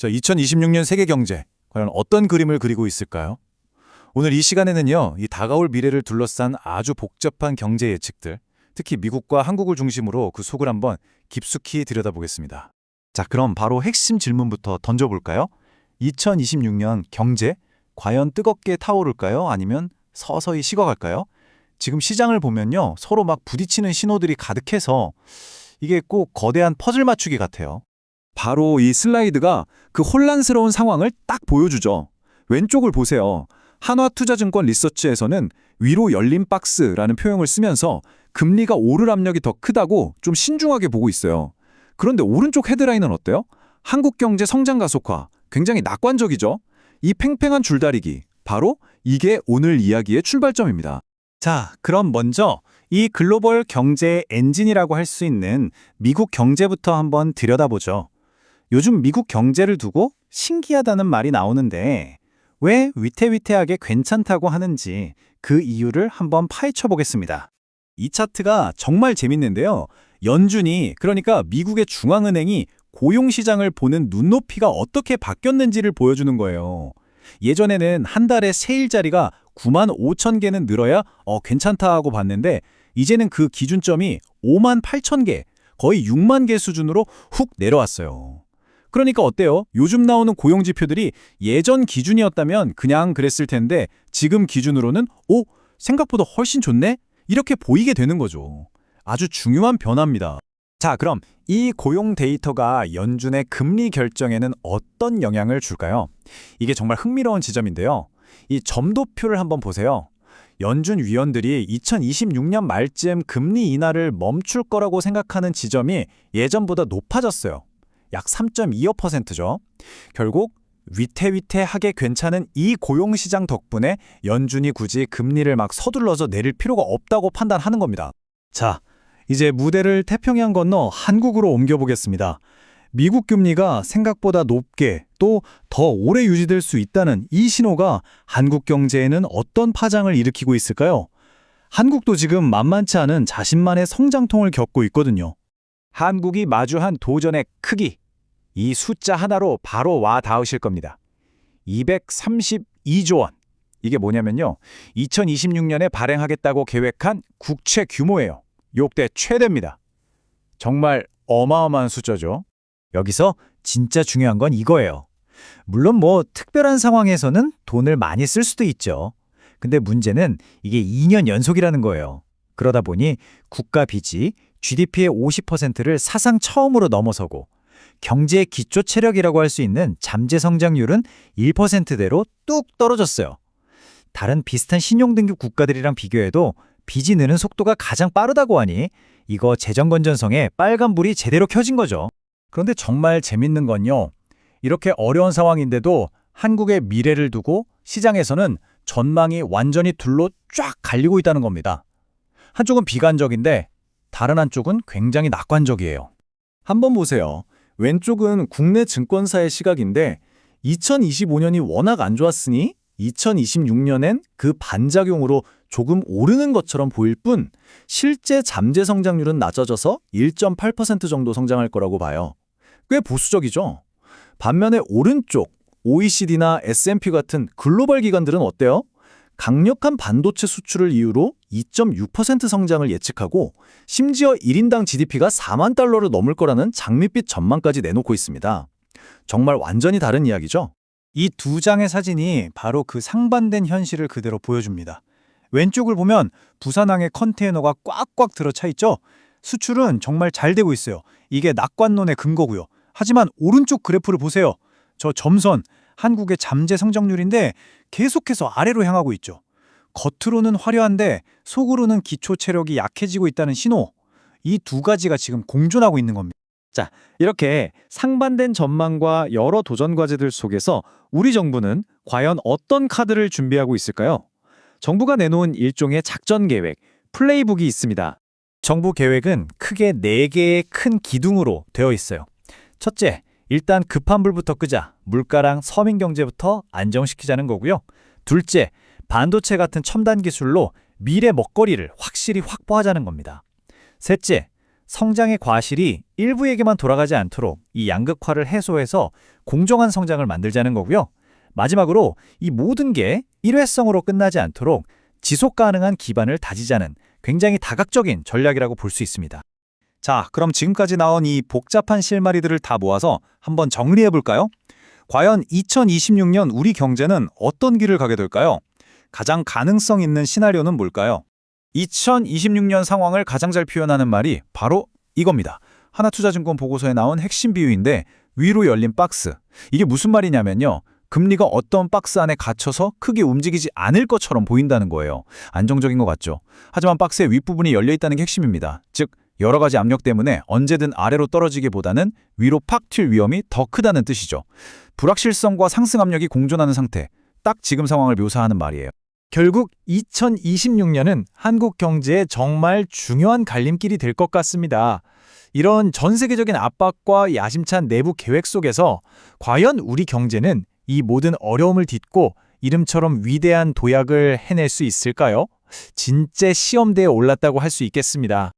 자, 2026년 세계 경제, 과연 어떤 그림을 그리고 있을까요? 오늘 이 시간에는요, 이 다가올 미래를 둘러싼 아주 복잡한 경제 예측들, 특히 미국과 한국을 중심으로 그 속을 한번 깊숙이 들여다보겠습니다. 자, 그럼 바로 핵심 질문부터 던져볼까요? 2026년 경제, 과연 뜨겁게 타오를까요? 아니면 서서히 식어갈까요? 지금 시장을 보면요, 서로 막 부딪히는 신호들이 가득해서 이게 꼭 거대한 퍼즐 맞추기 같아요. 바로 이 슬라이드가 그 혼란스러운 상황을 딱 보여주죠. 왼쪽을 보세요. 한화투자증권 리서치에서는 위로 열린 박스라는 표현을 쓰면서 금리가 오를 압력이 더 크다고 좀 신중하게 보고 있어요. 그런데 오른쪽 헤드라인은 어때요? 한국 경제 성장 가속화, 굉장히 낙관적이죠? 이 팽팽한 줄다리기, 바로 이게 오늘 이야기의 출발점입니다. 자, 그럼 먼저 이 글로벌 경제의 엔진이라고 할 수 있는 미국 경제부터 한번 들여다보죠. 요즘 미국 경제를 두고 신기하다는 말이 나오는데 왜 위태위태하게 괜찮다고 하는지 그 이유를 한번 파헤쳐 보겠습니다. 이 차트가 정말 재밌는데요. 연준이, 그러니까 미국의 중앙은행이 고용시장을 보는 눈높이가 어떻게 바뀌었는지를 보여주는 거예요. 예전에는 한 달에 새 일자리가 9만 5천 개는 늘어야 괜찮다 하고 봤는데 이제는 그 기준점이 5만 8천 개, 거의 6만 개 수준으로 훅 내려왔어요. 그러니까 어때요? 요즘 나오는 고용지표들이 예전 기준이었다면 그냥 그랬을 텐데 지금 기준으로는 생각보다 훨씬 좋네? 이렇게 보이게 되는 거죠. 아주 중요한 변화입니다. 자, 그럼 이 고용 데이터가 연준의 금리 결정에는 어떤 영향을 줄까요? 이게 정말 흥미로운 지점인데요. 이 점도표를 한번 보세요. 연준 위원들이 2026년 말쯤 금리 인하를 멈출 거라고 생각하는 지점이 예전보다 높아졌어요. 약 3.25%죠. 결국 위태위태하게 괜찮은 이 고용시장 덕분에 연준이 굳이 금리를 막 서둘러서 내릴 필요가 없다고 판단하는 겁니다. 자, 이제 무대를 태평양 건너 한국으로 옮겨보겠습니다. 미국 금리가 생각보다 높게 또 더 오래 유지될 수 있다는 이 신호가 한국 경제에는 어떤 파장을 일으키고 있을까요? 한국도 지금 만만치 않은 자신만의 성장통을 겪고 있거든요. 한국이 마주한 도전의 크기, 이 숫자 하나로 바로 와 닿으실 겁니다. 232조 원. 이게 뭐냐면요, 2026년에 발행하겠다고 계획한 국채 규모예요. 역대 최대입니다. 정말 어마어마한 숫자죠. 여기서 진짜 중요한 건 이거예요. 물론 특별한 상황에서는 돈을 많이 쓸 수도 있죠. 근데 문제는 이게 2년 연속이라는 거예요. 그러다 보니 국가 빚이 GDP의 50%를 사상 처음으로 넘어서고 경제의 기초 체력이라고 할 수 있는 잠재 성장률은 1%대로 뚝 떨어졌어요. 다른 비슷한 신용등급 국가들이랑 비교해도 빚이 느는 속도가 가장 빠르다고 하니 이거 재정 건전성에 빨간불이 제대로 켜진 거죠. 그런데 정말 재밌는 건요, 이렇게 어려운 상황인데도 한국의 미래를 두고 시장에서는 전망이 완전히 둘로 쫙 갈리고 있다는 겁니다. 한쪽은 비관적인데 다른 한쪽은 굉장히 낙관적이에요. 한번 보세요. 왼쪽은 국내 증권사의 시각인데 2025년이 워낙 안 좋았으니 2026년엔 그 반작용으로 조금 오르는 것처럼 보일 뿐 실제 잠재 성장률은 낮아져서 1.8% 정도 성장할 거라고 봐요. 꽤 보수적이죠? 반면에 오른쪽 OECD나 S&P 같은 글로벌 기관들은 어때요? 강력한 반도체 수출을 이유로 2.6% 성장을 예측하고 심지어 1인당 GDP가 4만 달러를 넘을 거라는 장밋빛 전망까지 내놓고 있습니다. 정말 완전히 다른 이야기죠? 이 두 장의 사진이 바로 그 상반된 현실을 그대로 보여줍니다. 왼쪽을 보면 부산항에 컨테이너가 꽉꽉 들어차 있죠? 수출은 정말 잘 되고 있어요. 이게 낙관론의 근거고요. 하지만 오른쪽 그래프를 보세요. 저 점선, 한국의 잠재 성장률인데 계속해서 아래로 향하고 있죠. 겉으로는 화려한데 속으로는 기초 체력이 약해지고 있다는 신호. 이 두 가지가 지금 공존하고 있는 겁니다. 자, 이렇게 상반된 전망과 여러 도전 과제들 속에서 우리 정부는 과연 어떤 카드를 준비하고 있을까요? 정부가 내놓은 일종의 작전 계획, 플레이북이 있습니다. 정부 계획은 크게 4개의 큰 기둥으로 되어 있어요. 첫째, 일단 급한 불부터 끄자. 물가랑 서민 경제부터 안정시키자는 거고요. 둘째, 반도체 같은 첨단 기술로 미래 먹거리를 확실히 확보하자는 겁니다. 셋째, 성장의 과실이 일부에게만 돌아가지 않도록 이 양극화를 해소해서 공정한 성장을 만들자는 거고요. 마지막으로 이 모든 게 일회성으로 끝나지 않도록 지속 가능한 기반을 다지자는 굉장히 다각적인 전략이라고 볼 수 있습니다. 자, 그럼 지금까지 나온 이 복잡한 실마리들을 다 모아서 한번 정리해 볼까요? 과연 2026년 우리 경제는 어떤 길을 가게 될까요? 가장 가능성 있는 시나리오는 뭘까요? 2026년 상황을 가장 잘 표현하는 말이 바로 이겁니다. 하나투자증권 보고서에 나온 핵심 비유인데 위로 열린 박스. 이게 무슨 말이냐면요. 금리가 어떤 박스 안에 갇혀서 크게 움직이지 않을 것처럼 보인다는 거예요. 안정적인 것 같죠? 하지만 박스의 윗부분이 열려 있다는 게 핵심입니다. 즉, 여러 가지 압력 때문에 언제든 아래로 떨어지기보다는 위로 팍 튈 위험이 더 크다는 뜻이죠. 불확실성과 상승 압력이 공존하는 상태. 딱 지금 상황을 묘사하는 말이에요. 결국 2026년은 한국 경제에 정말 중요한 갈림길이 될 것 같습니다. 이런 전 세계적인 압박과 야심찬 내부 계획 속에서 과연 우리 경제는 이 모든 어려움을 딛고 이름처럼 위대한 도약을 해낼 수 있을까요? 진짜 시험대에 올랐다고 할 수 있겠습니다.